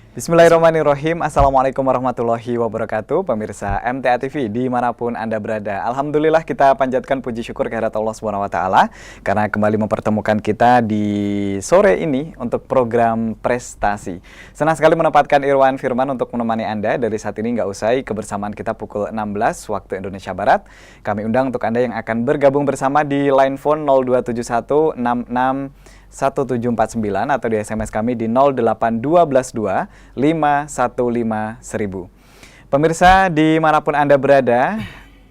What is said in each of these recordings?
Bismillahirrahmanirrahim. Assalamualaikum warahmatullahi wabarakatuh. Pemirsa MTA TV dimanapun Anda berada. Alhamdulillah kita panjatkan puji syukur kehadirat Allah SWT karena kembali mempertemukan kita di sore ini untuk program prestasi. Senang sekali menempatkan Irwan Firman untuk menemani Anda dari saat ini nggak usai kebersamaan kita pukul 16 waktu Indonesia Barat. Kami undang untuk Anda yang akan bergabung bersama di line phone 0271 66 1749 atau di SMS kami di 08122 515 1000. Pemirsa dimanapun Anda berada,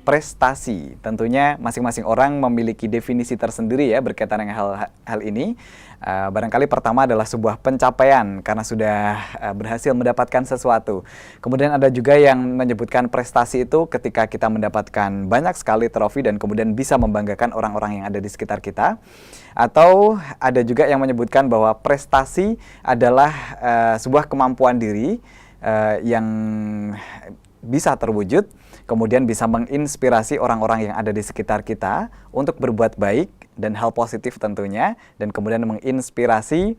prestasi tentunya masing-masing orang memiliki definisi tersendiri ya berkaitan dengan hal ini. Barangkali pertama adalah sebuah pencapaian karena sudah berhasil mendapatkan sesuatu. Kemudian ada juga yang menyebutkan prestasi itu ketika kita mendapatkan banyak sekali trofi dan kemudian bisa membanggakan orang-orang yang ada di sekitar kita. Atau ada juga yang menyebutkan bahwa prestasi adalah sebuah kemampuan diri yang bisa terwujud, kemudian bisa menginspirasi orang-orang yang ada di sekitar kita untuk berbuat baik dan hal positif tentunya, dan kemudian menginspirasi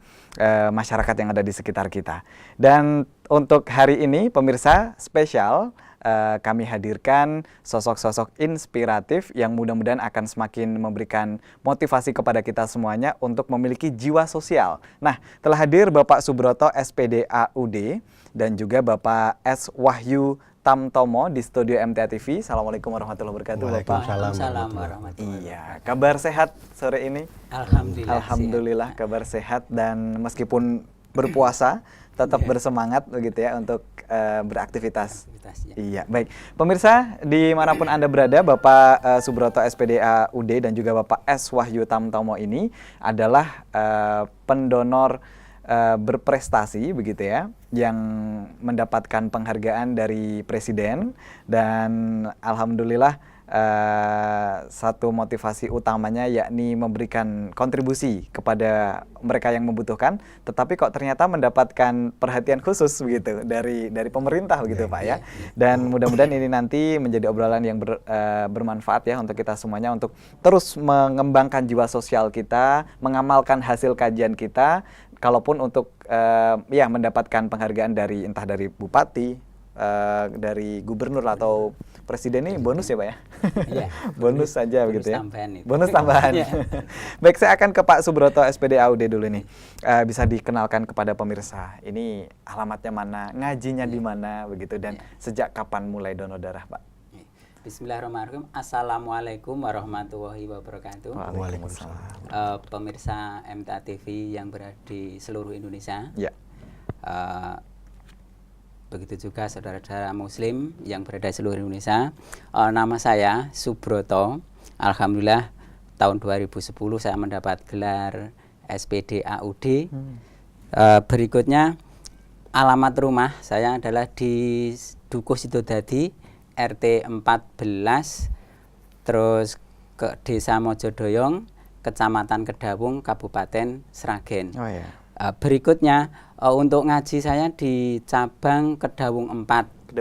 masyarakat yang ada di sekitar kita. Dan untuk hari ini pemirsa spesial, kami hadirkan sosok-sosok inspiratif yang mudah-mudahan akan semakin memberikan motivasi kepada kita semuanya untuk memiliki jiwa sosial. Nah, telah hadir Bapak Subroto SPD AUD dan juga Bapak S. Wahyu Tamtomo di studio MTA TV. Assalamualaikum warahmatullahi wabarakatuh. Waalaikumsalam warahmatullahi wabarakatuh. Iya, kabar sehat sore ini? Alhamdulillah kabar sehat dan meskipun berpuasa tetap bersemangat begitu ya untuk beraktivitas. Iya, baik. Pemirsa dimanapun Anda berada, Bapak Subroto SPD AUD dan juga Bapak S. Wahyu Tamtomo ini adalah pendonor berprestasi begitu ya, yang mendapatkan penghargaan dari Presiden dan alhamdulillah satu motivasi utamanya yakni memberikan kontribusi kepada mereka yang membutuhkan, tetapi kok ternyata mendapatkan perhatian khusus begitu dari pemerintah begitu Pak ya. Dan mudah-mudahan ini nanti menjadi obrolan yang bermanfaat ya untuk kita semuanya untuk terus mengembangkan jiwa sosial kita, mengamalkan hasil kajian kita, kalaupun untuk ya mendapatkan penghargaan dari entah dari bupati, dari gubernur atau presiden ini bonus ya Pak ya? Iya. Bonus saja begitu ya? Bonus tambahan. Baik, saya akan ke Pak Subroto SPD AUD dulu nih. Bisa dikenalkan kepada pemirsa, ini alamatnya mana, ngajinya di mana begitu, dan sejak kapan mulai donor darah Pak? Bismillahirrahmanirrahim. Assalamualaikum warahmatullahi wabarakatuh. Waalaikumsalam. Pemirsa MTA TV yang berada di seluruh Indonesia. Ya. Begitu juga saudara-saudara muslim yang berada di seluruh Indonesia. Nama saya Subroto. Alhamdulillah tahun 2010 saya mendapat gelar SPD AUD. Berikutnya alamat rumah saya adalah di Dukuh Sidodadi RT 14, terus ke Desa Mojodoyong, Kecamatan Kedawung, Kabupaten Sragen. Oh ya. Berikutnya untuk ngaji saya di cabang Kedawung 4.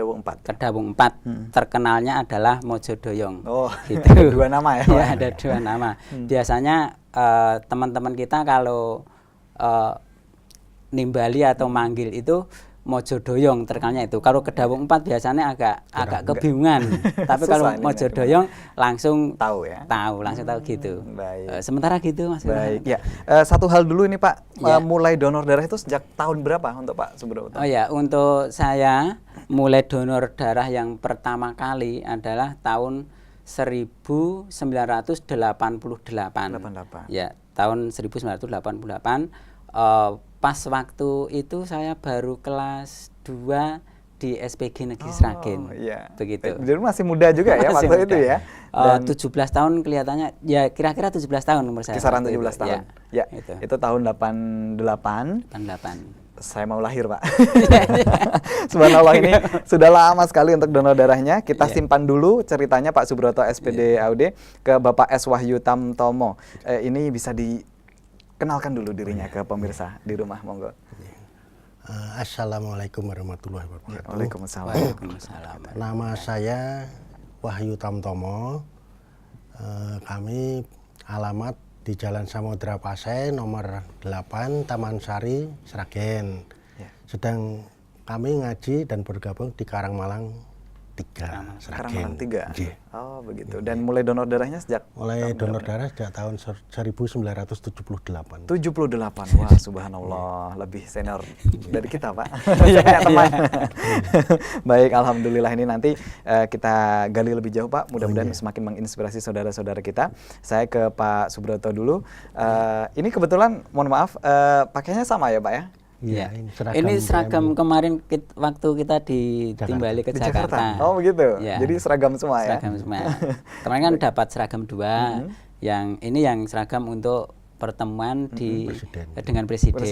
Kedawung 4. Terkenalnya adalah Mojodoyong. Oh, gitu. Dua nama ya? Ya, ada dua nama. Biasanya teman-teman kita kalau nimbali atau manggil itu Mojodoyong, terkenalnya itu. Kalau Kedawung 4 biasanya agak kebingungan. Tapi kalau Mojodoyong langsung tahu ya. Langsung tahu gitu. Baik. Sementara gitu Mas. Baik. Ya. Satu hal dulu ini Pak, mulai donor darah itu sejak tahun berapa untuk Pak Subroto? Oh ya, untuk saya mulai donor darah yang pertama kali adalah tahun 1988. Ya, tahun 1988. Pas waktu itu saya baru kelas 2 di SPG Negeri Sragen. Iya. Begitu. Jadi masih muda juga ya waktu itu ya. Dan 17 tahun kelihatannya, ya kira-kira 17 tahun umur saya. Kisaran 17 tahun. Ya. Itu tahun 88. Saya mau lahir Pak. Subhanallah, ini sudah lama sekali untuk donor darahnya. Kita simpan dulu ceritanya Pak Subroto SPD AUD ke Bapak S. Wahyu Tamtomo. Ini bisa kenalkan dulu dirinya ke pemirsa di rumah, monggo. Assalamualaikum warahmatullahi wabarakatuh. Waalaikumsalam. Nama saya Wahyu Tamtomo. Kami alamat di Jalan Samudra Pasai nomor 8 Taman Sari, Sragen. Sedang kami ngaji dan bergabung di Karangmalang 3, Sekarang Sragen. Malang 3. Nggih. Oh, begitu. Dan mulai donor darahnya sejak Mulai tahun donor berapa? darah sejak tahun 1978. 78. Wah, subhanallah, lebih senior dari kita, Pak. Saya punya teman. Baik, alhamdulillah, ini nanti kita gali lebih jauh, Pak. Mudah-mudahan semakin menginspirasi saudara-saudara kita. Saya ke Pak Subroto dulu. Ini kebetulan, mohon maaf, pakainya sama ya, Pak ya? Iya. Seragam Ini seragam PMI. kemarin waktu kita timbali ke Di Jakarta. Oh, begitu. Ya. Jadi seragam semua ya? Seragam semua. Kemarin kan dapat seragam 2. Yang ini yang seragam untuk pertemuan dengan presiden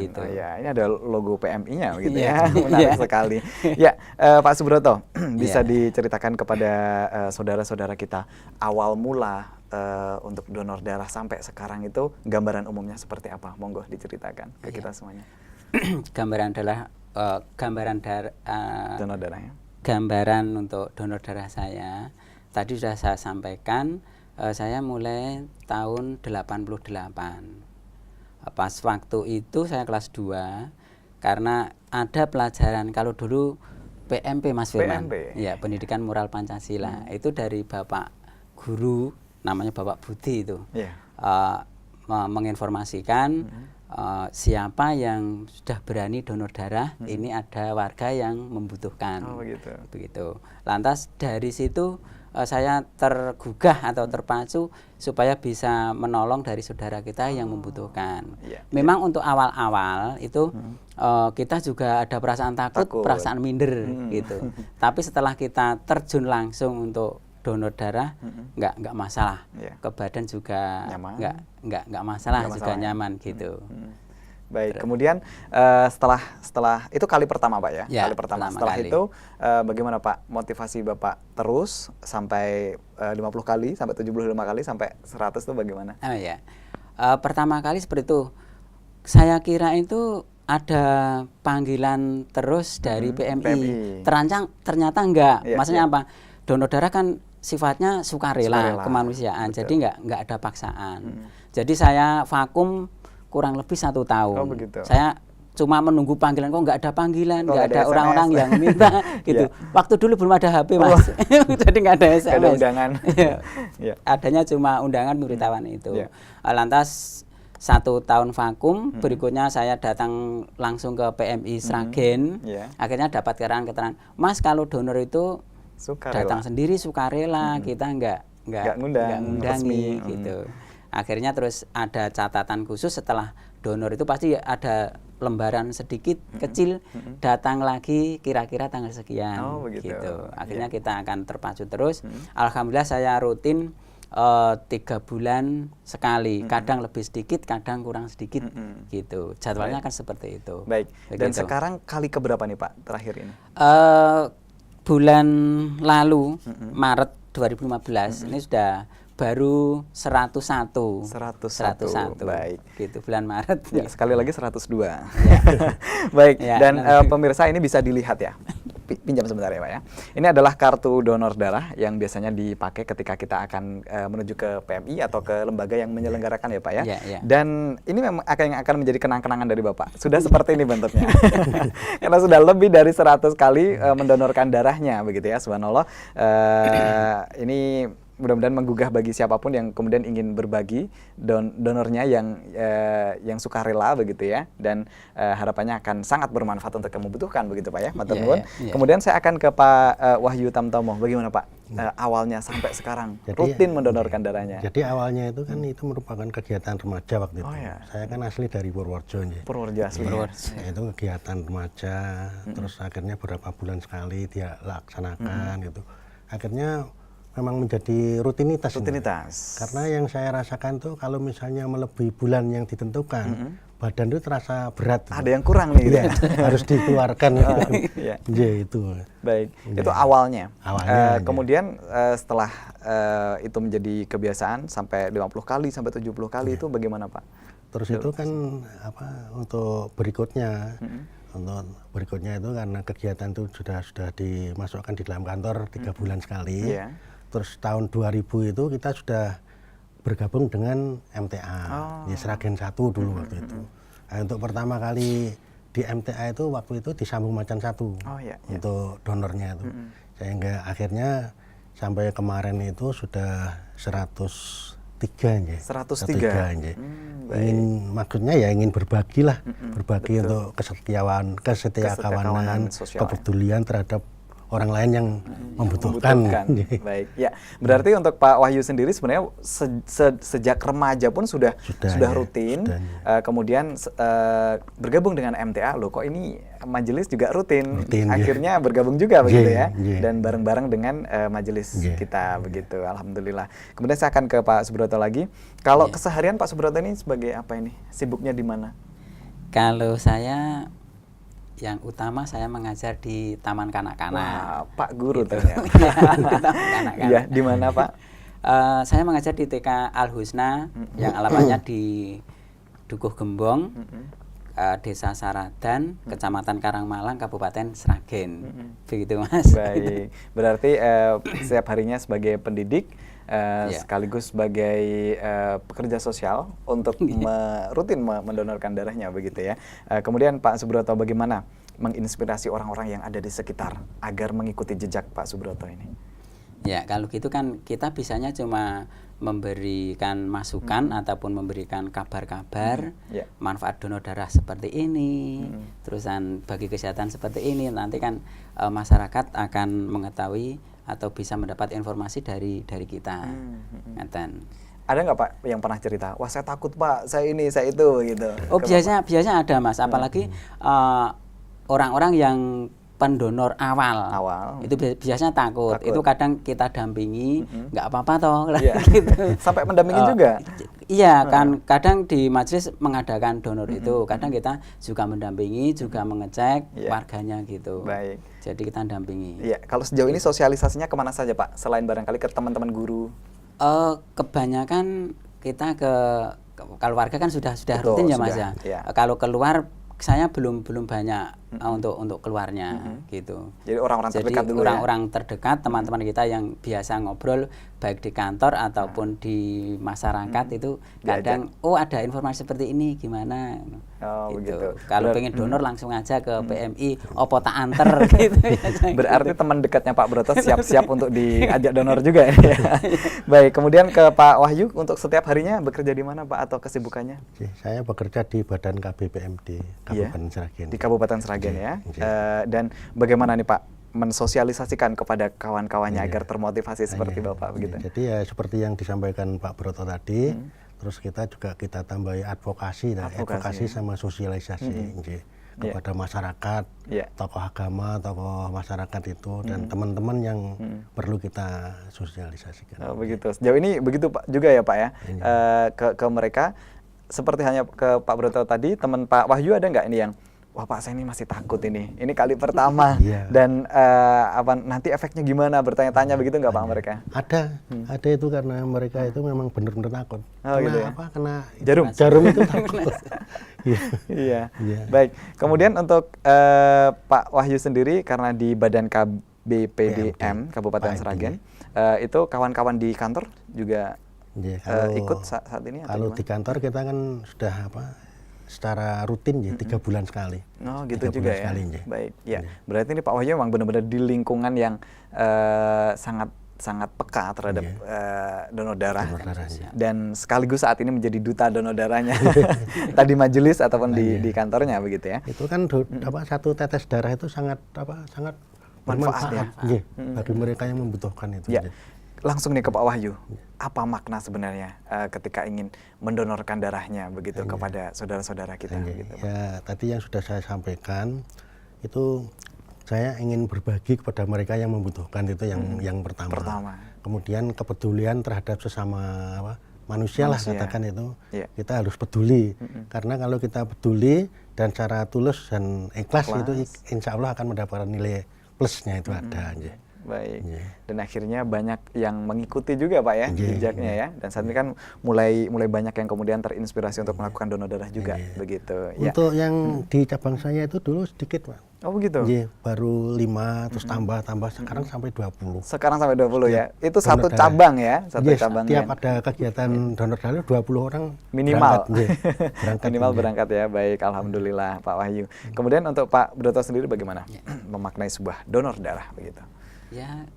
gitu. Oh, ya, ini ada logo PMI-nya begitu Iya. ya. Menarik Iya. sekali. Ya, Pak Subroto, bisa Iya. diceritakan kepada saudara-saudara kita awal mula untuk donor darah sampai sekarang itu gambaran umumnya seperti apa? Monggo diceritakan ke kita semuanya. Gambaran adalah Donor darahnya. gambaran untuk donor darah saya. Tadi sudah saya sampaikan, saya mulai tahun 88. Pas waktu itu saya kelas 2, karena ada pelajaran, kalau dulu PMP Mas Firman, PMP. ya, Pendidikan Moral Pancasila, itu dari Bapak Guru, namanya Bapak Budi itu, Iya. menginformasikan siapa yang sudah berani donor darah, ini ada warga yang membutuhkan. Oh, begitu. Begitu. Lantas dari situ saya tergugah atau terpacu supaya bisa menolong dari saudara kita yang membutuhkan. Iya. Memang untuk awal-awal itu kita juga ada perasaan takut. Perasaan minder gitu. Tapi setelah kita terjun langsung untuk donor darah, nggak masalah. Iya. Ke badan juga Nyaman. nggak masalah, Nggak juga masalah, ya. nyaman gitu. Baik, kemudian setelah itu kali pertama, Pak ya? Ya, Kali pertama. pertama Setelah kali. itu bagaimana, Pak, motivasi Bapak terus sampai 50 kali, sampai 75 kali, sampai 100 itu bagaimana? Oh ya, pertama kali seperti itu. Saya kira itu ada panggilan terus dari PMI. PMI. Terancang, ternyata enggak. Iya, Maksudnya iya. apa? Donor darah kan sifatnya sukarela, Sukarela, kemanusiaan. betul. Jadi enggak ada paksaan. Jadi saya vakum kurang lebih 1 tahun. Oh, begitu. Saya cuma menunggu panggilan, kok nggak ada panggilan, Kok nggak nggak ada ada orang-orang SMS. yang minta gitu. Iya. Waktu dulu belum ada HP, Mas. Jadi nggak ada SMS. Nggak ada undangan. Iya. Iya. Adanya cuma undangan pemberitahuan itu. Iya. Lantas 1 tahun vakum, berikutnya saya datang langsung ke PMI Sragen. Iya. Akhirnya dapat keterangan, Mas, kalau donor itu Sukarela. datang sendiri sukarela, kita nggak Nggak ngundang, ngundangi resmi. gitu. Akhirnya terus ada catatan khusus setelah donor itu pasti ada lembaran sedikit kecil, datang lagi kira-kira tanggal sekian. Oh, begitu. Gitu. Akhirnya Iya. kita akan terpacu terus. Alhamdulillah saya rutin 3 bulan sekali, kadang lebih sedikit, kadang kurang sedikit, gitu. Jadwalnya kan seperti itu. Baik. Dan Begitu. sekarang kali keberapa nih, Pak, terakhir ini? Bulan lalu, Maret 2015, ini sudah baru 101. 101. Baik. Gitu, bulan Maret. Ya, sekali lagi 102. Baik, Ya, dan nanti. pemirsa ini bisa dilihat ya. Pinjam sebentar ya, Pak ya. Ini adalah kartu donor darah yang biasanya dipakai ketika kita akan menuju ke PMI atau ke lembaga yang menyelenggarakan ya, Pak ya. Ya, ya. Dan ini memang akan menjadi kenang-kenangan dari Bapak. Sudah seperti ini bentuknya. Karena sudah lebih dari 100 kali mendonorkan darahnya begitu ya, subhanallah. Ini mudah-mudahan menggugah bagi siapapun yang kemudian ingin berbagi donornya yang sukarela begitu ya, dan harapannya akan sangat bermanfaat untuk yang membutuhkan begitu, Pak ya. Matur nuwun. Iya. Kemudian saya akan ke Pak Wahyu Tamtomo. Bagaimana, Pak, awalnya sampai sekarang rutin mendonorkan darahnya? Jadi awalnya itu kan itu merupakan kegiatan remaja waktu itu. Oh, ya. Saya kan asli dari Purworejo. Purworejo asli. Itu kegiatan remaja, terus akhirnya beberapa bulan sekali dia laksanakan gitu. Akhirnya memang menjadi rutinitas. Rutinitas. Karena yang saya rasakan tuh kalau misalnya melebihi bulan yang ditentukan, badan itu terasa berat. Ada yang kurang nih gitu Iya, ya. harus dikeluarkan. Iya. Iya, itu. Baik, itu awalnya. Awalnya, kemudian setelah itu menjadi kebiasaan sampai 50 kali sampai 70 kali itu bagaimana, Pak? Terus itu kan apa untuk berikutnya. Untuk berikutnya itu karena kegiatan itu sudah dimasukkan di dalam kantor 3 bulan sekali. Iya. Terus tahun 2000 itu kita sudah bergabung dengan MTA, ya Sragen 1 dulu waktu itu. Nah, untuk pertama kali di MTA itu waktu itu disambung macan satu untuk donornya itu. Sehingga akhirnya sampai kemarin itu sudah 103 ya. 103. Maksudnya ya ingin berbagi lah, berbagi untuk kesetiakawanan, kepedulian terhadap orang lain yang membutuhkan. Baik, ya. Berarti untuk Pak Wahyu sendiri sebenarnya sejak remaja pun sudah rutin. Kemudian bergabung dengan MTA, loh kok ini majelis juga rutin. Akhirnya bergabung juga begitu ya. Dan bareng-bareng dengan majelis kita begitu. Alhamdulillah. Kemudian saya akan ke Pak Subroto lagi. Kalau keseharian Pak Subroto ini sebagai apa ini? Sibuknya di mana? Kalau saya yang utama saya mengajar di Taman Kanak-Kanak. Wah, Pak Guru gitu. ternyata. Iya, di mana Pak? Saya mengajar di TK Al Husna yang alamatnya di Dukuh Gembong, Desa Saradan, Kecamatan Karangmalang, Kabupaten Sragen. Begitu Mas. Baik, berarti setiap harinya sebagai pendidik, sekaligus sebagai pekerja sosial untuk rutin mendonorkan darahnya begitu ya. Kemudian Pak Subroto, bagaimana menginspirasi orang-orang yang ada di sekitar agar mengikuti jejak Pak Subroto ini? Ya, kalau gitu kan kita bisanya cuma memberikan masukan ataupun memberikan kabar-kabar manfaat donor darah seperti ini, terusan bagi kesehatan seperti ini. Nanti kan masyarakat akan mengetahui atau bisa mendapat informasi dari kita. Ada nggak Pak yang pernah cerita, wah saya takut Pak, saya ini, saya itu gitu? Oh biasanya ada Mas, apalagi orang-orang yang pendonor awal. Itu biasanya takut. Itu kadang kita dampingi, nggak apa-apa toh. Gitu. Sampai mendampingi juga? Iya, kan kadang di majelis mengadakan donor itu, kadang kita juga mendampingi, juga mengecek warganya gitu. Baik. Jadi kita dampingi. Iya, kalau sejauh ini sosialisasinya kemana saja Pak? Selain barangkali ke teman-teman guru? Kebanyakan kita kalau warga kan sudah rutin ya Mas ya. Kalau keluar saya belum banyak untuk keluarnya gitu. Jadi orang-orang terdekat dulu orang-orang terdekat, teman-teman kita yang biasa ngobrol baik di kantor ataupun di masyarakat itu kadang ada informasi seperti ini gimana. Begitu. Kalau pengen donor langsung aja ke PMI, opo tak anter gitu ya. Berarti teman dekatnya Pak Broto siap-siap untuk diajak donor juga ya. Baik, kemudian ke Pak Wahyu, untuk setiap harinya bekerja di mana Pak atau kesibukannya? Saya bekerja di Badan KBPMD Kabupaten Sragen. Di Kabupaten Sragen ya. Dan bagaimana nih Pak mensosialisasikan kepada kawan-kawannya agar termotivasi seperti Bapak begitu? Jadi ya seperti yang disampaikan Pak Broto tadi, terus kita tambahi advokasi sama sosialisasi kepada masyarakat, tokoh agama, tokoh masyarakat itu dan teman-teman yang perlu kita sosialisasikan. Begitu. Sejauh ini begitu Pak juga ya Pak ya. Ke mereka seperti hanya ke Pak Broto tadi, teman Pak Wahyu ada nggak ini yang wah Pak saya ini masih takut ini kali pertama dan nanti efeknya gimana, bertanya-tanya begitu nggak Pak mereka? Ada itu karena mereka itu memang benar-benar takut. Kena jarum itu takut. Iya. Baik. Kemudian untuk Pak Wahyu sendiri karena di Badan KBPDM Kabupaten Sragen itu kawan-kawan di kantor juga ikut saat ini? Kalau di kantor kita kan sudah secara rutin 3 bulan sekali. Oh gitu juga ya. Baik. Ya. Berarti ini Pak Wahyu memang benar-benar di lingkungan yang sangat peka terhadap donor darah. Dan sekaligus saat ini menjadi duta donor darahnya. Tadi majelis ataupun di kantornya begitu ya. Itu kan satu tetes darah itu sangat bermanfaat bagi mereka yang membutuhkan itu. Ya. Langsung nih ke Pak Wahyu, apa makna sebenarnya ketika ingin mendonorkan darahnya begitu kepada saudara-saudara kita? Gitu, ya, tadi yang sudah saya sampaikan itu saya ingin berbagi kepada mereka yang membutuhkan itu yang pertama. Kemudian kepedulian terhadap sesama manusia lah katakan itu kita harus peduli karena kalau kita peduli dan secara tulus dan ikhlas itu insya Allah akan mendapatkan nilai plusnya itu ada. Baik. Nggih. Dan akhirnya banyak yang mengikuti juga Pak ya Nggih, jejaknya ya. Dan saat ini kan mulai banyak yang kemudian terinspirasi untuk melakukan donor darah juga begitu. Ya. Untuk yang di cabang saya itu dulu sedikit, Pak. Oh begitu. Nggih, baru 5 terus tambah sekarang sampai 20. Sekarang sampai 20 ya. Itu donor satu darah. cabang ya, satu Nggih, cabang tiap yang ada kegiatan donor darah 20 orang minimal. berangkat, nggih. Berangkat, Minimal nggih. berangkat ya. Baik, alhamdulillah Pak Wahyu. Kemudian untuk Pak Broto sendiri bagaimana memaknai sebuah donor darah begitu? Ya,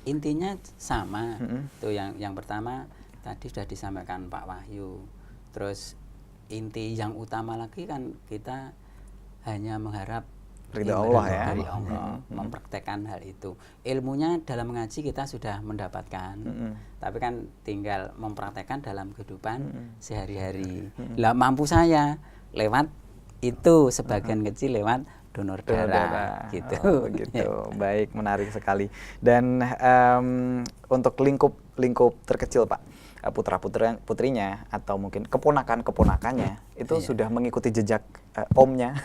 intinya sama. Tuh yang pertama tadi sudah disampaikan Pak Wahyu. Terus inti yang utama lagi kan kita hanya mengharap Ridha imbalan Allah ya. dari Allah, mempraktekkan hal itu. Ilmunya dalam mengaji kita sudah mendapatkan, tapi kan tinggal mempraktekkan dalam kehidupan sehari-hari. Lah mampu saya lewat itu sebagian kecil lewat donor darah gitu. Oh, begitu. Baik, menarik sekali. Dan untuk lingkup terkecil Pak, putrinya atau mungkin keponakannya itu sudah mengikuti jejak omnya.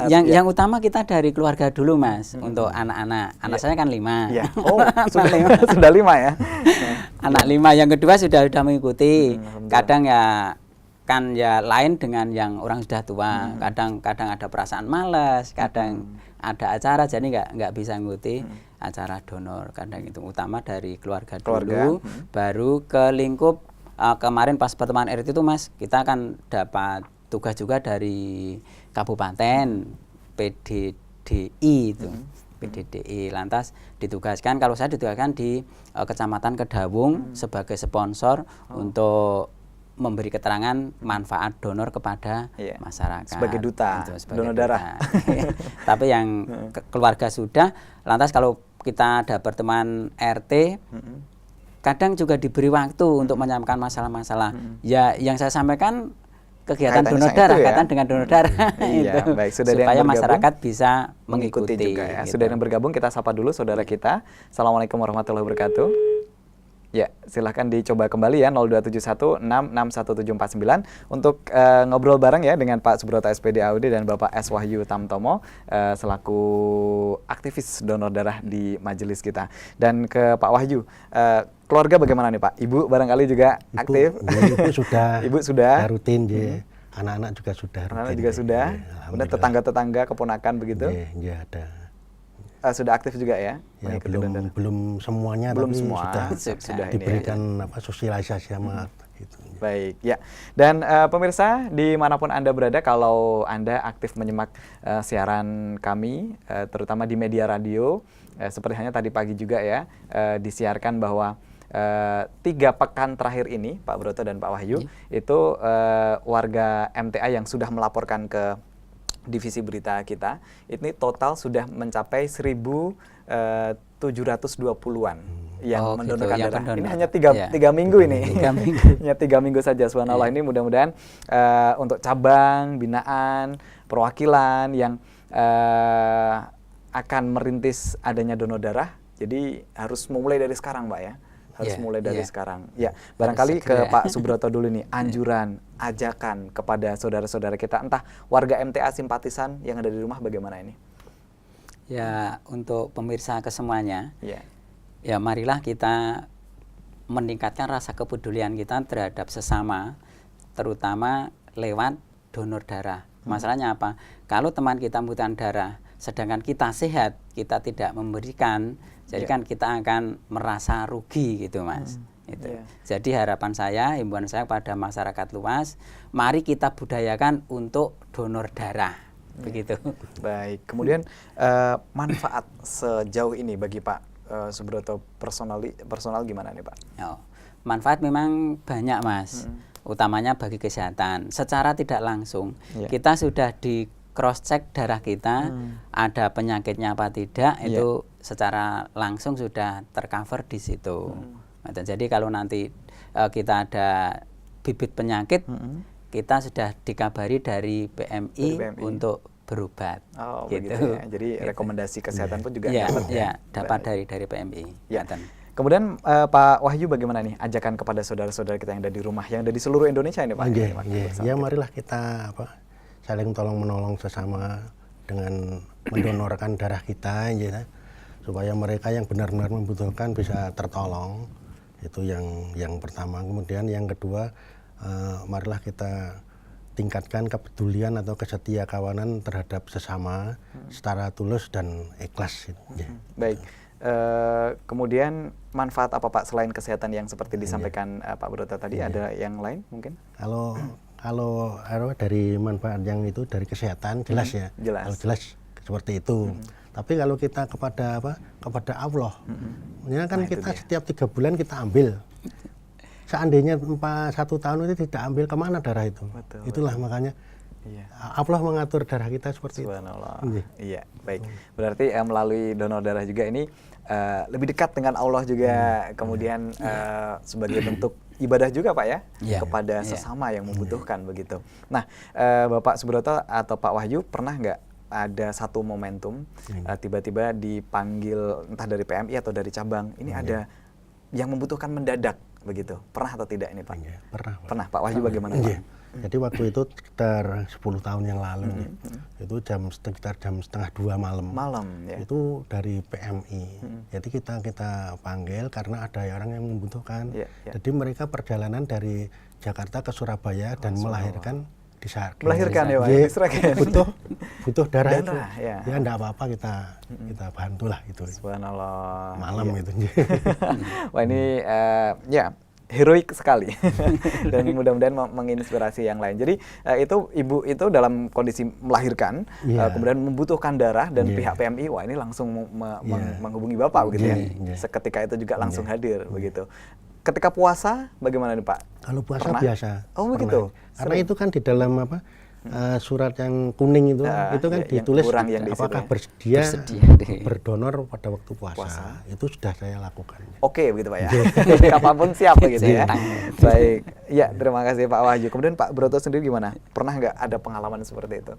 Yang utama kita dari keluarga dulu Mas, untuk anak-anak. Anak saya kan 5. Ya. Oh, sudah 5 ya. Anak 5, yang kedua sudah mengikuti. Kadang ya kan ya lain dengan yang orang sudah tua. Kadang ada perasaan malas, kadang ada acara jadi nggak bisa ngikuti acara donor. Kadang itu utama dari keluarga dulu, baru ke lingkup. Kemarin pas pertemuan RT itu Mas, kita kan dapat tugas juga dari kabupaten PDDI itu. PDDI lantas ditugaskan, kalau saya ditugaskan di Kecamatan Kedawung sebagai sponsor untuk memberi keterangan manfaat donor kepada masyarakat. Sebagai duta donor darah. Tapi yang keluarga sudah, lantas kalau kita ada pertemuan RT, kadang juga diberi waktu untuk menyampaikan masalah-masalah. Ya, yang saya sampaikan kegiatan Kaitannya donor sama darah, itu ya? kaitan dengan donor darah. Iya, itu. baik. Sudah ada yang Supaya bergabung, masyarakat bisa mengikuti juga ya. gitu. Sudah yang bergabung, kita sapa dulu saudara kita. Assalamualaikum warahmatullahi wabarakatuh. Ya, silahkan dicoba kembali ya 0271661749 untuk ngobrol bareng ya dengan Pak Subroto SPD AUD dan Bapak S Wahyu Tamtomo selaku aktivis donor darah di majelis kita. Dan ke Pak Wahyu, keluarga bagaimana nih Pak? Ibu barangkali juga aktif? Ibu sudah rutin, Anak-anak anak-anak juga sudah rutin. juga sudah. Kemudian tetangga-tetangga, keponakan begitu? Iya, ada. Sudah aktif juga ya? Ya, belum semuanya, belum tapi semua sudah diberikan sosialisasi sama gitu. Baik, ya. Dan pemirsa dimanapun Anda berada, kalau Anda aktif menyimak siaran kami, terutama di media radio, seperti hanya tadi pagi juga ya, disiarkan bahwa 3 pekan terakhir ini, Pak Broto dan Pak Wahyu, itu warga MTA yang sudah melaporkan ke divisi berita kita, ini total sudah mencapai 1.720-an yang mendonorkan darah. Ini hanya tiga minggu ini. 3 minggu. Hanya 3 minggu saja. Subhanallah, ini mudah-mudahan untuk cabang, binaan, perwakilan yang akan merintis adanya donor darah. Jadi harus memulai dari sekarang, Pak ya. Harus mulai dari sekarang. Ya, barangkali ke Pak Subroto dulu nih, anjuran, ajakan kepada saudara-saudara kita, entah warga MTA simpatisan yang ada di rumah, bagaimana ini? Ya, untuk pemirsa kesemuanya, ya marilah kita meningkatkan rasa kepedulian kita terhadap sesama, terutama lewat donor darah. Masalahnya apa? Kalau teman kita membutuhkan darah, sedangkan kita sehat, kita tidak memberikan, jadi kan kita akan merasa rugi gitu Mas. Jadi harapan saya, himbauan saya pada masyarakat luas, mari kita budayakan untuk donor darah. Begitu. Baik, kemudian manfaat sejauh ini bagi Pak Subroto personal gimana nih Pak? Manfaat memang banyak Mas, utamanya bagi kesehatan. Secara tidak langsung, kita sudah di cross check darah kita, ada penyakitnya apa tidak, itu secara langsung sudah tercover di situ. Jadi kalau nanti kita ada bibit penyakit, kita sudah dikabari dari PMI untuk berobat. Oh, gitu. Begitu ya. Jadi rekomendasi kesehatan pun juga dapat dari PMI. Kemudian Pak Wahyu bagaimana nih ajakan kepada saudara-saudara kita yang ada di rumah, yang ada di seluruh Indonesia ini Pak? Ya marilah kita saling tolong menolong sesama dengan mendonorkan darah kita, supaya mereka yang benar-benar membutuhkan bisa tertolong. Itu yang pertama. Kemudian yang kedua, marilah kita tingkatkan kepedulian atau kesetia kawanan terhadap sesama secara tulus dan ikhlas. Baik. Kemudian manfaat apa Pak selain kesehatan yang seperti disampaikan Pak Broto tadi, ada yang lain mungkin? Kalau dari manfaat yang itu dari kesehatan jelas ya. Jelas. Kalau jelas seperti itu. Tapi kalau kita kepada Allah, ya kan kita setiap 3 bulan kita ambil. Seandainya 1 tahun itu tidak ambil, kemana darah itu? Itulah makanya Allah mengatur darah kita seperti itu. Iya, baik. Berarti melalui donor darah juga ini lebih dekat dengan Allah juga, kemudian sebagai bentuk ibadah juga Pak ya, kepada sesama yang membutuhkan begitu. Nah, Bapak Subroto atau Pak Wahyu pernah nggak ada satu momentum tiba-tiba dipanggil entah dari PMI atau dari cabang, ini ada yang membutuhkan mendadak begitu, pernah atau tidak ini Pak? Pernah. Pak Wahyu bagaimana Pak? Jadi waktu itu sekitar 10 tahun yang lalu, itu sekitar jam 1:30 malam. Itu dari PMI. Jadi kita panggil karena ada orang yang membutuhkan. Jadi mereka perjalanan dari Jakarta ke Surabaya dan melahirkan di saat melahirkan ya Pak. butuh darah itu. Ya enggak apa-apa, kita bantulah itu. Subhanallah. Malam itu. Wah ini heroik sekali dan mudah-mudahan menginspirasi yang lain. Jadi itu ibu itu dalam kondisi melahirkan, kemudian membutuhkan darah dan pihak PMI, wah ini langsung menghubungi Bapak begitu ya. Seketika itu juga langsung hadir begitu. Ketika puasa bagaimana nih Pak? Kalau puasa biasa. Oh begitu. Karena itu kan di dalam surat yang kuning itu kan ditulis apakah bersedia berdonor pada waktu puasa. Itu sudah saya lakukan. Oke begitu Pak ya. Kapanpun siap begitu ya. Baik. Ya, terima kasih Pak Wahyu. Kemudian Pak Broto sendiri gimana? Pernah nggak ada pengalaman seperti itu?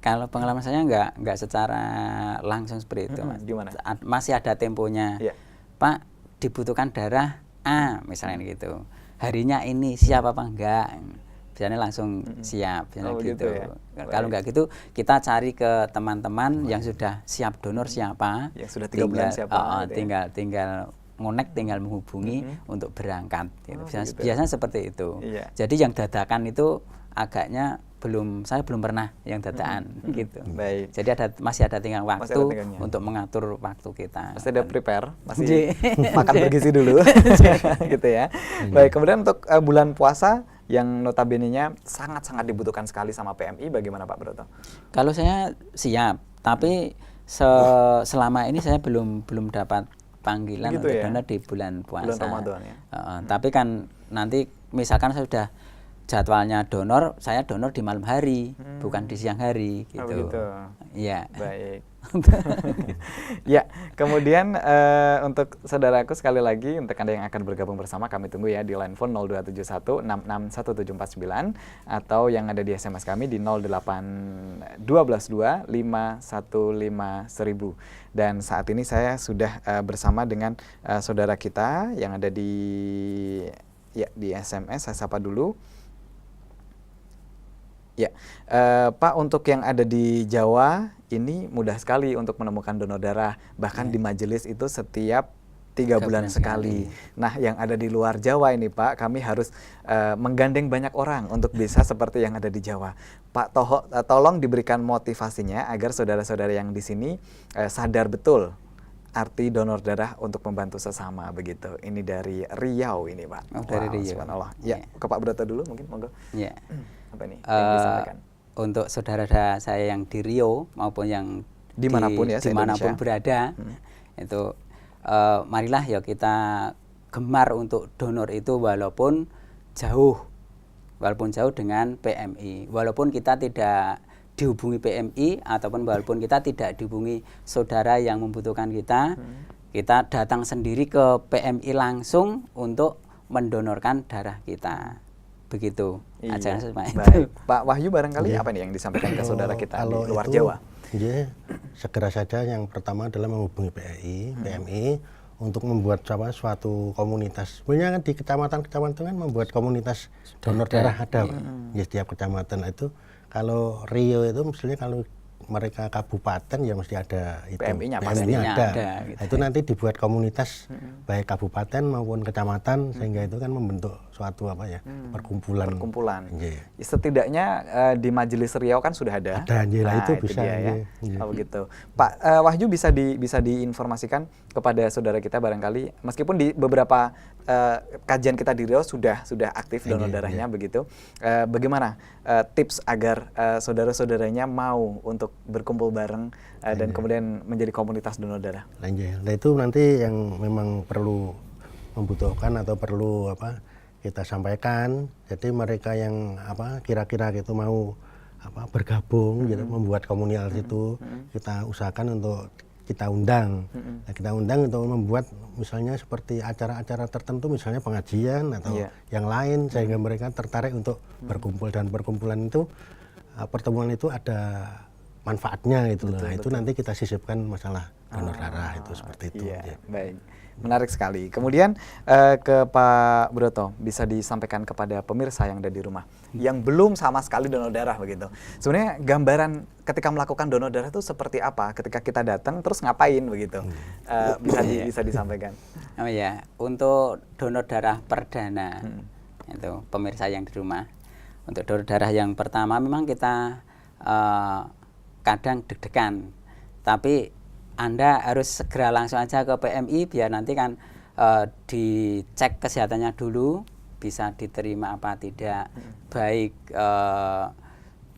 Kalau pengalaman saya nggak secara langsung seperti itu, Mas. Gimana? Masih ada temponya. Pak, dibutuhkan darah A misalnya gitu. Harinya ini siap apa enggak? Biasanya langsung siap, gitu. Kalau enggak gitu, kita cari ke teman-teman yang sudah siap donor siapa. Yang sudah 3 bulan siapa. Tinggal ngonek, tinggal menghubungi untuk berangkat. Gitu. Biasanya seperti itu. Jadi yang dadakan itu agaknya saya belum pernah yang dadakan gitu. Baik. Jadi masih ada tinggal waktu untuk mengatur waktu kita. Masih ada prepare, masih makan bergizi dulu, gitu ya. Baik. Kemudian untuk bulan puasa yang notabene-nya sangat-sangat dibutuhkan sekali sama PMI, bagaimana Pak Broto? Kalau saya siap, tapi selama ini saya belum dapat panggilan untuk donor di bulan puasa. Bulan Ramadan ya. Tapi kan nanti misalkan saya sudah jadwalnya donor, saya donor di malam hari, bukan di siang hari gitu. Begitu. Iya. Baik. Ya, kemudian untuk saudaraku sekali lagi, untuk Anda yang akan bergabung bersama kami tunggu ya di line phone 0271661749 atau yang ada di SMS kami di 0815251501000. Dan saat ini saya sudah bersama dengan saudara kita yang ada di SMS, saya sapa dulu. Ya, Pak, untuk yang ada di Jawa ini mudah sekali untuk menemukan donor darah. Bahkan di majelis itu setiap 3 bulan sekali. Nah, yang ada di luar Jawa ini Pak, kami harus menggandeng banyak orang untuk bisa seperti yang ada di Jawa. Pak, tolong diberikan motivasinya agar saudara-saudara yang di sini sadar betul arti donor darah untuk membantu sesama begitu. Ini dari Riau ini Pak. Dari Riau. Subhanallah. Ya, ke Pak Broto dulu mungkin, monggo. Ya. Apa nih yang disampaikan? Untuk saudara saya yang di Riau maupun yang dimanapun berada, itu marilah ya kita gemar untuk donor itu walaupun jauh dengan PMI, walaupun kita tidak dihubungi PMI ataupun walaupun kita tidak dihubungi saudara yang membutuhkan kita, kita datang sendiri ke PMI langsung untuk mendonorkan darah kita. Begitu ajaran seperti itu. Pak Wahyu barangkali apa nih yang disampaikan ke saudara kita di luar Jawa? Segera saja yang pertama adalah menghubungi PMI untuk membuat suatu komunitas. Sebenarnya kan di kecamatan-kecamatan itu kan membuat komunitas donor darah ada. Ya, setiap kecamatan itu. Kalau Rio itu misalnya kalau mereka kabupaten ya mesti ada itu. PMI-nya ada. gitu. Nah, itu nanti dibuat komunitas baik kabupaten maupun kecamatan sehingga itu kan membentuk suatu perkumpulan. Yeah. Setidaknya di Majelis Riau kan sudah ada. Ada, itu bisa dia, ya. Oh begitu. Pak Wahyu bisa diinformasikan kepada saudara kita barangkali, meskipun di beberapa kajian kita di Riau sudah aktif donor darahnya begitu. Bagaimana tips agar saudara-saudaranya mau untuk berkumpul bareng dan kemudian menjadi komunitas donor darah? Nah itu nanti yang memang perlu membutuhkan atau perlu kita sampaikan. Jadi mereka yang kira-kira gitu mau bergabung gitu, membuat komunitas itu kita usahakan untuk kita undang. Nah, kita undang untuk membuat misalnya seperti acara-acara tertentu, misalnya pengajian atau yang lain, sehingga mereka tertarik untuk berkumpul, dan perkumpulan itu pertemuan itu ada manfaatnya gitu loh. Itu nanti kita sisipkan masalah donor darah itu seperti itu. Iya, baik. Menarik sekali. Kemudian ke Pak Broto, bisa disampaikan kepada pemirsa yang ada di rumah yang belum sama sekali donor darah begitu. Sebenarnya gambaran ketika melakukan donor darah itu seperti apa? Ketika kita datang terus ngapain begitu? Bisa disampaikan. Oh ya, untuk donor darah perdana itu pemirsa yang di rumah. Untuk donor darah yang pertama memang kita kadang deg-degan, tapi Anda harus segera langsung aja ke PMI biar nanti kan dicek kesehatannya dulu, bisa diterima apa tidak, baik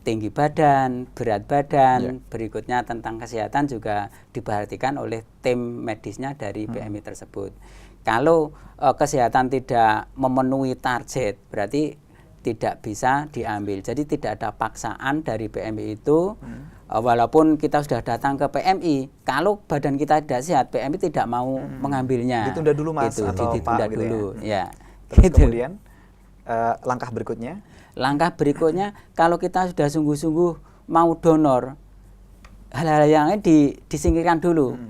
tinggi badan, berat badan, berikutnya tentang kesehatan juga diperhatikan oleh tim medisnya dari PMI tersebut. Kalau kesehatan tidak memenuhi target, berarti tidak bisa diambil. Jadi tidak ada paksaan dari PMI itu. Walaupun kita sudah datang ke PMI, kalau badan kita tidak sehat, PMI tidak mau mengambilnya. Ditunda dulu Mas atau ditunda Pak dulu. Gitu ya. Terus kemudian langkah berikutnya? Langkah berikutnya kalau kita sudah sungguh-sungguh mau donor, hal-hal yang lain disingkirkan dulu.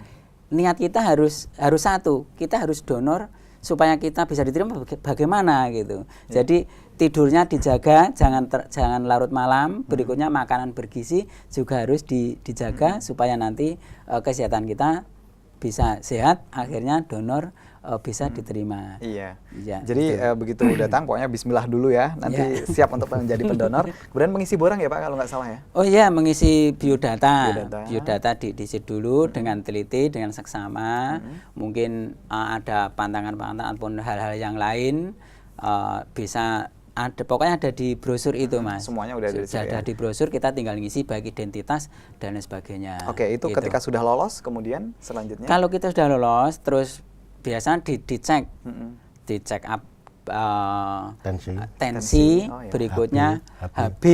Niat kita harus satu, kita harus donor supaya kita bisa diterima bagaimana gitu. Jadi tidurnya dijaga, jangan larut malam. Berikutnya makanan bergizi juga harus dijaga supaya nanti kesehatan kita bisa sehat, akhirnya donor bisa diterima. Iya. Jadi begitu datang pokoknya bismillah dulu ya, nanti siap untuk menjadi pendonor. Kemudian mengisi borang ya Pak kalau nggak salah ya? Oh iya, mengisi biodata. Biodata diisi dulu dengan teliti, dengan seksama. Mungkin ada pantangan-pantangan pun hal-hal yang lain bisa ada, pokoknya ada di brosur itu Mas. Semuanya udah ada di brosur, kita tinggal ngisi baik identitas dan lain sebagainya. Oke, itu gitu. Ketika sudah lolos kemudian selanjutnya? Kalau kita sudah lolos, terus biasanya dicek up tensi, berikutnya HB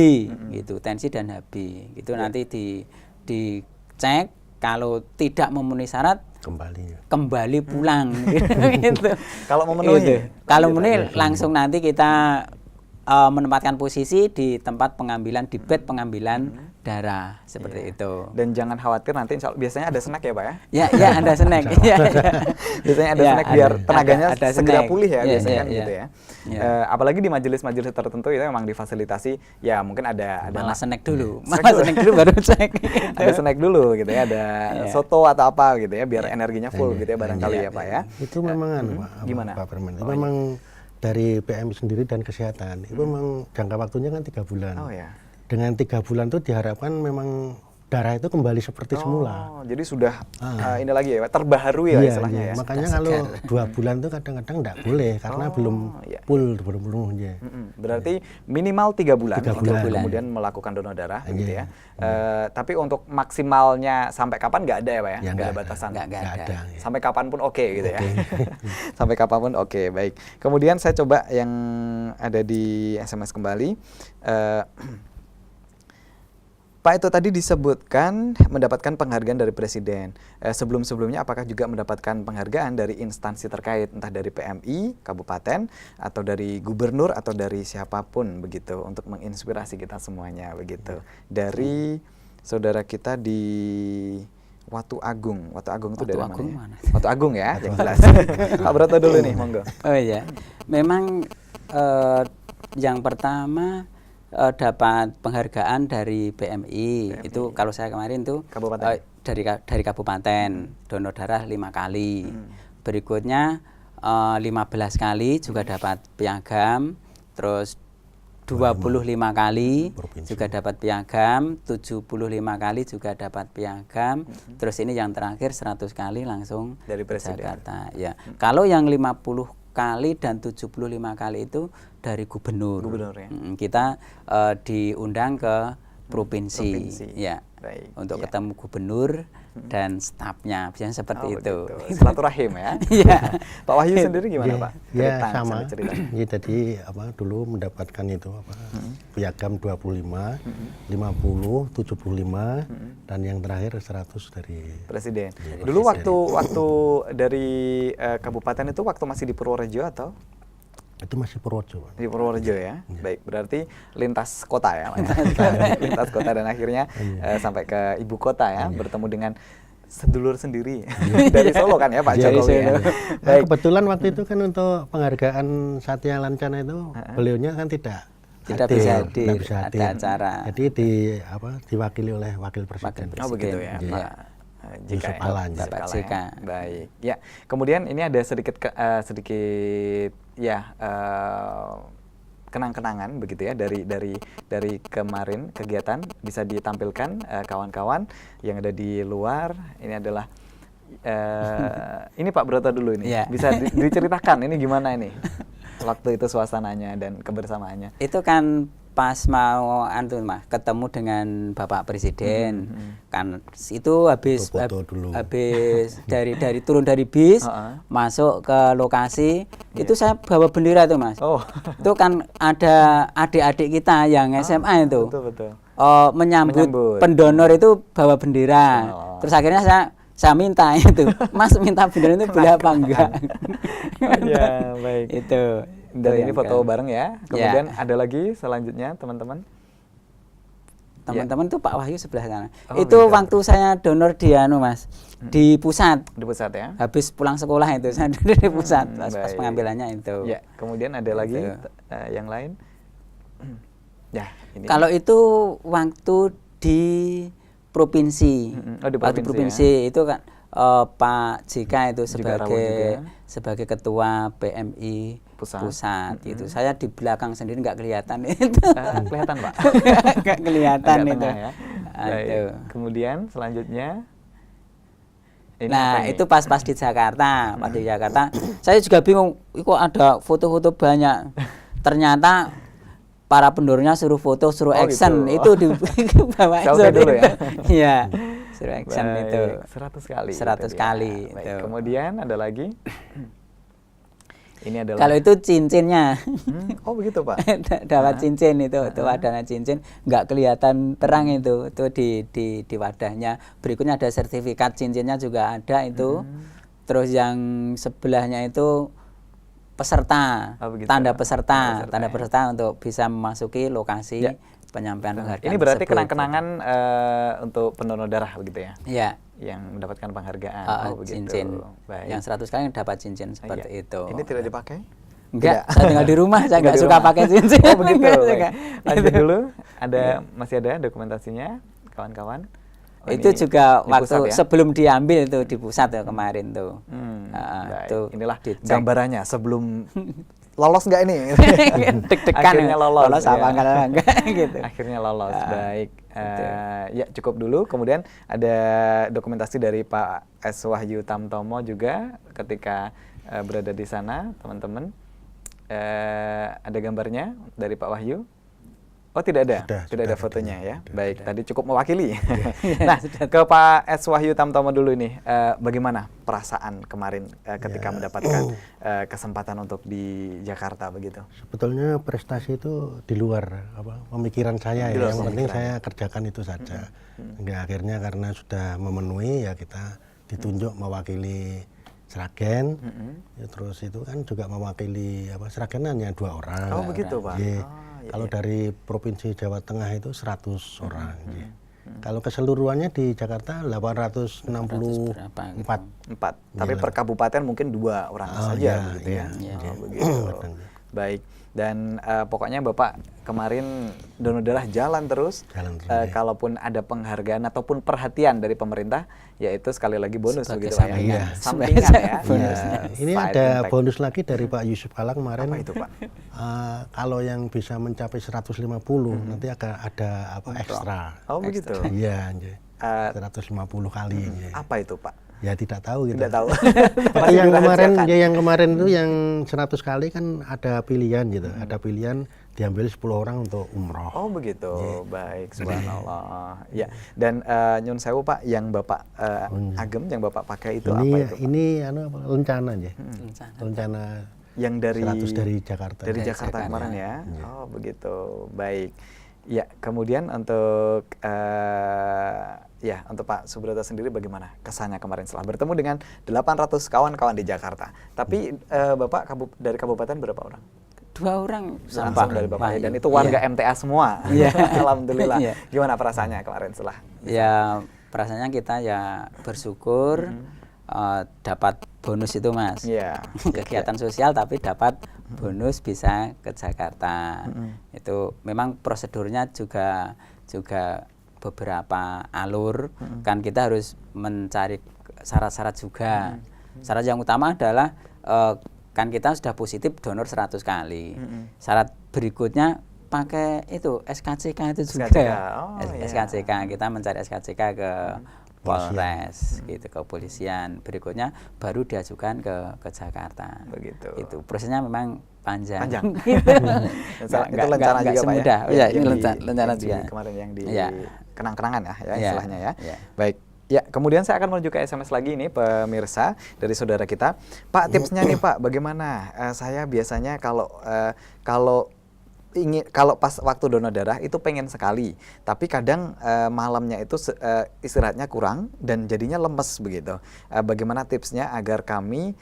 gitu, tensi dan HB gitu. Nanti dicek, kalau tidak memenuhi syarat kembali pulang gitu. Kalau memenuhi? Kalau memenuhi langsung nanti kita menempatkan posisi di tempat pengambilan, di bed pengambilan darah seperti itu. Dan jangan khawatir nanti biasanya ada snack ya Pak ya? Ya ada snack. Biasanya ada snack biar tenaganya segera pulih ya biasanya kan gitu ya. Apalagi di majelis-majelis tertentu itu memang difasilitasi ya mungkin ada malah snack dulu. Snack dulu baru cek. Ada snack dulu gitu ya, ada soto atau apa gitu ya biar energinya full gitu ya barangkali ya Pak ya. Itu memang gimana? Pak Permen. Itu memang dari PMI sendiri dan kesehatan itu memang jangka waktunya kan 3 bulan. Oh ya. Dengan 3 bulan itu diharapkan memang darah itu kembali seperti semula. Jadi sudah ini lagi ya, terbaharu ya istilahnya ya. Makanya kalau 2 bulan itu kadang-kadang tidak boleh karena belum full, belum penuh ya. Berarti minimal 3 bulan kemudian melakukan donor darah gitu ya. Tapi untuk maksimalnya sampai kapan nggak ada ya Pak ya? Nggak ada batasan. Nggak ada. Sampai kapan pun oke gitu ya. Sampai kapan pun oke, baik. Kemudian saya coba yang ada di SMS kembali. Pak, itu tadi disebutkan mendapatkan penghargaan dari Presiden. Sebelum-sebelumnya apakah juga mendapatkan penghargaan dari instansi terkait, entah dari PMI, kabupaten, atau dari gubernur, atau dari siapapun begitu, untuk menginspirasi kita semuanya begitu. Dari saudara kita di Watu Agung. Watu Agung itu dari mana? Watu Agung ya, yang jelas. Pak Broto dulu nih, monggo. Oh iya, memang yang pertama dapat penghargaan dari BMI. Itu kalau saya kemarin tuh Kabupaten. dari kabupaten donor darah 5 kali. Berikutnya 15 kali juga dapat piagam, terus 25 kali Provinsi. juga dapat piagam, 75 kali juga dapat piagam, terus ini yang terakhir 100 kali langsung Dari ke Presiden. Jakarta. Ya. Kalau yang 50 kali dan 75 kali itu dari gubernur. Gubernur, ya. Kita diundang ke provinsi, Provinsi. ya, Baik, untuk ya. ketemu gubernur dan stafnya, biasanya seperti itu. Begitu. Silaturahim ya. Iya. Pak Wahyu sendiri gimana Ya, Pak? ya Cerita, sama. misalnya cerita. Ya, tadi dulu mendapatkan itu piagam 25, 50, 75 dan yang terakhir 100 dari Presiden. Dari Dulu Presiden. waktu dari kabupaten itu waktu masih di Purworejo atau itu masih Purworejo, Pak. di Purworejo ya? Baik, berarti lintas kota ya, Pak, ya? Lintas kota dan akhirnya sampai ke ibu kota ya, bertemu dengan sedulur sendiri dari Solo kan ya Pak Dari Jokowi. Ya? Solo. Nah, Baik. kebetulan waktu itu kan untuk penghargaan Satya Lancana itu beliaunya kan tidak bisa hadir, tidak bisa ada hadir. acara. Jadi diwakili oleh wakil presiden. Oh begitu ya, Iya. Pak JK Yusuf ya? Kala, Yusuf Bapak Kala JK. ya. Baik. Ya, kemudian ini ada sedikit ya kenang-kenangan begitu ya dari kemarin kegiatan bisa ditampilkan kawan-kawan yang ada di luar. Ini adalah ini Pak Broto dulu ini. Iya. Bisa diceritakan ini gimana ini waktu itu suasananya dan kebersamaannya. Itu kan pas mau ketemu dengan Bapak Presiden, kan itu habis Foto dulu. habis dari turun dari bis masuk ke lokasi, itu saya bawa bendera tuh Mas. Oh. Itu kan ada adik-adik kita yang SMA itu Betul. menyambut Menyambut. pendonor itu bawa bendera. Oh. Terus akhirnya saya minta itu, Mas minta bendera itu boleh apa enggak? Ya, baik. Itu. Dan Itu ini yang foto kan. bareng ya. Kemudian ada lagi selanjutnya teman-teman. Teman-teman tuh Pak Wahyu sebelah sana. Oh, Itu beda. waktu saya donor di Mas, di pusat. Di pusat ya. Habis pulang sekolah itu saya donor di pusat pas baik. pengambilannya itu. Ya, kemudian ada lagi Gitu. yang lain. Ya, ini. Kalau itu waktu di provinsi. Oh, di Waktu provinsi provinsi itu kan Pak JK itu Juga rawuh juga. sebagai ketua PMI Pusat. gitu. Saya di belakang sendiri nggak kelihatan itu. Kelihatan Pak. Nggak kelihatan Agak itu. tengah ya. Baik. Aduh. Kemudian selanjutnya. Ini Nah, apa ini? itu pas di Jakarta. Pas di Jakarta, saya juga bingung, kok ada foto-foto banyak. Ternyata para pendonornya suruh foto, suruh Oh, action. gitu. Itu di bawah Selfie dulu ya? Iya. Suruh action Baik, itu. 100 kali. 100 itu dia. kali Baik, itu. kemudian ada lagi. Ini adalah. Kalau itu cincinnya. Oh begitu Pak. Dapat cincin itu wadahnya cincin, nggak kelihatan terang itu di wadahnya. Berikutnya ada sertifikat cincinnya juga ada itu. Terus yang sebelahnya itu peserta, Oh, begitu. tanda peserta, Tanda peserta untuk bisa memasuki lokasi Ya. penyampaian penghargaan. Ini berarti tersebut. kenang-kenangan untuk pendonor darah begitu ya, Ya, yang mendapatkan penghargaan. Oh begitu. cincin. Baik. Yang 100 kali dapat cincin seperti Iya. itu. Ini tidak dipakai? Enggak, Tidak. saya tinggal di rumah, saya Tinggal nggak di suka rumah. pakai cincin. Oh begitu. Nggak Baik. suka. Lanjut dulu. Masih ada dokumentasinya, kawan-kawan. Oh, Itu ini juga di waktu pusat ya? sebelum diambil itu di pusat ya kemarin tuh. Baik. Itu Inilah dicek. gambarannya sebelum lolos nggak ini? Deg-degan Akhirnya ya, lolos, apa ya. enggak gitu. Akhirnya lolos. Baik. gitu. Ya cukup dulu. Kemudian ada dokumentasi dari Pak S. Wahyu Tamtomo juga ketika berada di sana, teman-teman. Ada gambarnya dari Pak Wahyu. Oh tidak ada, Sudah, tidak ada sudah fotonya videonya. ya. Sudah, Baik, sudah. tadi cukup mewakili. Nah, ke Pak S. Wahyu Tamtomo dulu nih. Bagaimana perasaan kemarin ketika mendapatkan kesempatan untuk di Jakarta begitu? Sebetulnya prestasi itu di luar pemikiran saya Di ya. luar Yang penting pemikiran. saya kerjakan itu saja. Hingga akhirnya karena sudah memenuhi ya kita ditunjuk mewakili Sragen. Ya, terus itu kan juga mewakili Sragen hanya 2 orang. Oh begitu Pak. Iya. Oh, iya, Kalau iya. dari Provinsi Jawa Tengah itu 100 orang. Iya. Kalau keseluruhannya di Jakarta 864. berapa gitu. 4. Tapi Iya. per kabupaten mungkin 2 orang Oh, saja iya, begitu ya. iya, Oh, iya. begitu. Betul. Baik. Dan pokoknya Bapak kemarin donor darah jalan terus. Kalaupun ada penghargaan ataupun perhatian dari pemerintah, yaitu sekali lagi bonus begitu Pak ya. Sampingan ya. Ini ada bonus lagi dari Pak Yusuf Kala kemarin. Apa itu Pak? Kalau yang bisa mencapai 150 nanti akan ada apa ekstra. Oh begitu. Iya, 150 kali. Apa itu Pak? Ya tidak tahu gitu. Tidak tahu. Tapi yang kemarin yang kemarin itu yang 100 kali kan ada pilihan gitu. Ada pilihan diambil 10 orang untuk umroh. Oh begitu. Baik, subhanallah. Ya. Dan nyun sewu Pak, yang Bapak agem yang Bapak pakai itu apa itu Pak? Ini lencana aja. Lencana yang dari 100 dari Jakarta. Dari Jakarta kemarin ya. Oh begitu. Baik. Ya, kemudian untuk untuk Pak Subroto sendiri bagaimana kesannya kemarin setelah bertemu dengan 800 kawan-kawan di Jakarta. Tapi Bapak dari kabupaten berapa orang? 2 orang langsung dari Bapak dan itu warga MTA semua. Alhamdulillah. Gimana perasaannya kemarin setelah? Ya, perasaannya kita ya bersyukur dapat bonus itu Mas. Kegiatan sosial tapi dapat bonus bisa ke Jakarta. Itu memang prosedurnya juga beberapa alur. Kan kita harus mencari syarat-syarat juga. Syarat yang utama adalah kan kita sudah positif donor 100 kali. Syarat berikutnya pakai itu SKCK itu juga. SKCK kita mencari SKCK ke Polres gitu, ke kepolisian. Berikutnya baru diajukan ke Jakarta. Begitu. Itu prosesnya memang panjang. Itu lencana juga semudah. Pak ya? Ini lencana juga. Kemarin yang di kenang-kenangan ya istilahnya ya. Ya. Baik. Ya, kemudian saya akan menuju ke SMS lagi ini pemirsa dari saudara kita. Pak, tipsnya nih Pak, bagaimana? Saya biasanya kalau pas waktu donor darah itu pengen sekali, tapi kadang malamnya itu istirahatnya kurang dan jadinya lemes begitu. Bagaimana tipsnya agar kami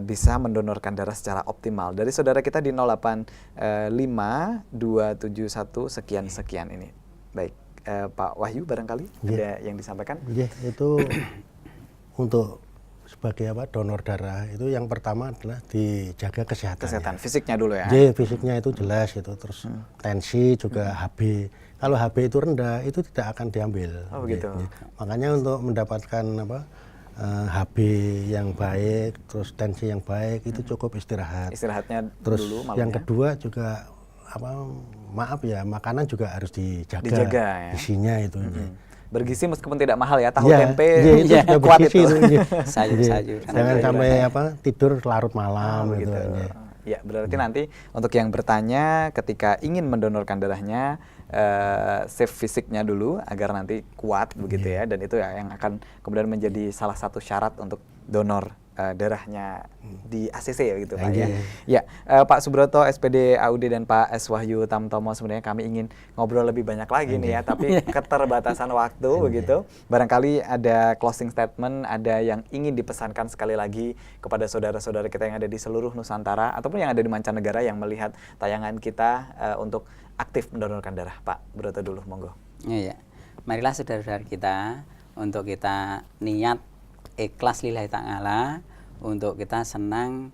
bisa mendonorkan darah secara optimal? Dari saudara kita di 085271 sekian ini. Baik, Pak Wahyu barangkali ada yang disampaikan? Itu untuk sebagai donor darah itu yang pertama adalah dijaga kesehatan fisiknya dulu ya. Fisiknya itu jelas itu, terus tensi juga HB. Kalau HB itu rendah itu tidak akan diambil. Oh begitu. Makanya untuk mendapatkan HB yang baik, terus tensi yang baik itu cukup istirahat. Istirahatnya terus dulu malamnya. Yang kedua juga makanan juga harus dijaga ya. Isinya itu. Bergizi meskipun tidak mahal ya, tahu tempe itu sudah kuat bergizi itu. Sayur-sayur. Jangan sampai tidur larut malam gitu. Ya, berarti nanti untuk yang bertanya ketika ingin mendonorkan darahnya save fisiknya dulu agar nanti kuat begitu ya, dan itu ya yang akan kemudian menjadi salah satu syarat untuk donor darahnya di ACC ya gitu Pak ya. Ya, Pak Subroto SPD AUD dan Pak S Wahyu Tamtomo, sebenarnya kami ingin ngobrol lebih banyak lagi nih ya, tapi keterbatasan waktu begitu. Barangkali ada closing statement, ada yang ingin dipesankan sekali lagi kepada saudara-saudara kita yang ada di seluruh Nusantara ataupun yang ada di mancanegara yang melihat tayangan kita untuk aktif mendonorkan darah. Pak Broto dulu, monggo. Iya. Marilah saudara-saudara kita untuk kita niat ikhlas lillahi ta'ala untuk kita senang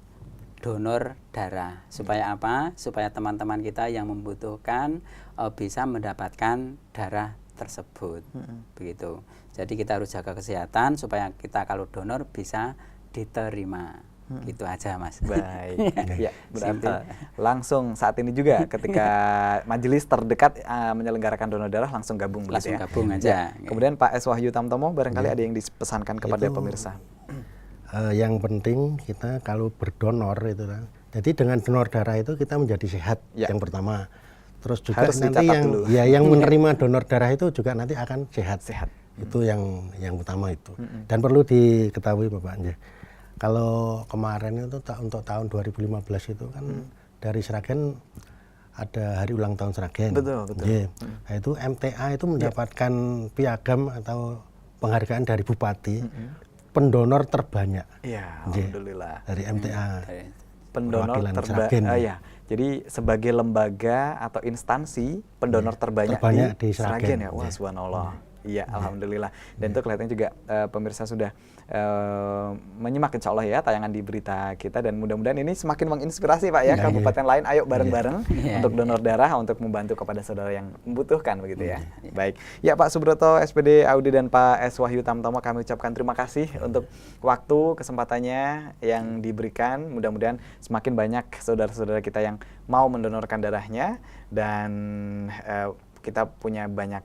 donor darah. Supaya apa? Supaya teman-teman kita yang membutuhkan bisa mendapatkan darah tersebut. Begitu. Jadi kita harus jaga kesehatan supaya kita kalau donor bisa diterima. Gitu aja Mas. Baik. Ya, berarti langsung saat ini juga ketika majelis terdekat menyelenggarakan donor darah langsung gabung begitu ya. Langsung gabung aja. Kemudian Pak S Wahyu Tamtomo barangkali ada yang dipesankan kepada pemirsa. Yang penting kita kalau berdonor itu kan. Jadi dengan donor darah itu kita menjadi sehat yang pertama. Terus juga harus nanti yang menerima donor darah itu juga nanti akan sehat. Itu yang utama itu. Dan perlu diketahui Bapak kalau kemarin itu untuk tahun 2015 itu kan dari Sragen ada hari ulang tahun Sragen. Betul. Nah, itu MTA itu mendapatkan piagam atau penghargaan dari Bupati pendonor terbanyak. Iya, alhamdulillah. Dari MTA. Pendonor terbanyak. Jadi sebagai lembaga atau instansi pendonor terbanyak di Sragen ya. Wah, subhanallah. Iya, alhamdulillah. Dan itu kelihatannya juga pemirsa sudah menyimak insya Allah ya tayangan di berita kita, dan mudah-mudahan ini semakin menginspirasi Pak ya, kabupaten lain ayo bareng-bareng untuk donor darah untuk membantu kepada saudara yang membutuhkan begitu ya. Baik. Ya Pak Subroto SPD Audi dan Pak S Wahyu Tamtama, kami ucapkan terima kasih untuk waktu kesempatannya yang diberikan. Mudah-mudahan semakin banyak saudara-saudara kita yang mau mendonorkan darahnya, dan kita punya banyak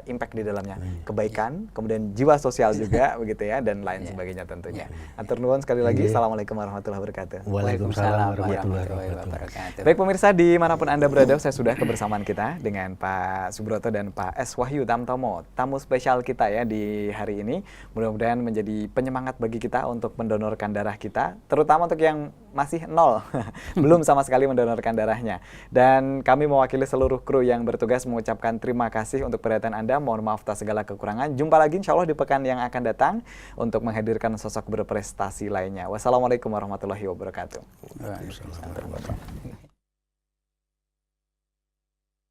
impact di dalamnya, kebaikan, kemudian jiwa sosial juga begitu ya, dan lain sebagainya tentunya. Atur nuwun sekali lagi. Assalamualaikum warahmatullahi wabarakatuh. Waalaikumsalam warahmatullahi wabarakatuh. Baik pemirsa, dimanapun Anda berada, saya sudah kebersamaan kita dengan Pak Subroto dan Pak S Wahyu Tamtama, tamu spesial kita ya di hari ini. Mudah-mudahan menjadi penyemangat bagi kita untuk mendonorkan darah kita, terutama untuk yang masih nol, belum sama sekali mendonorkan darahnya. Dan kami mewakili seluruh kru yang bertugas mengucapkan terima kasih untuk perhatian Anda. Mohon maaf atas segala kekurangan. Jumpa lagi insya Allah di pekan yang akan datang untuk menghadirkan sosok berprestasi lainnya. Wassalamualaikum warahmatullahi wabarakatuh. Waalaikumsalam.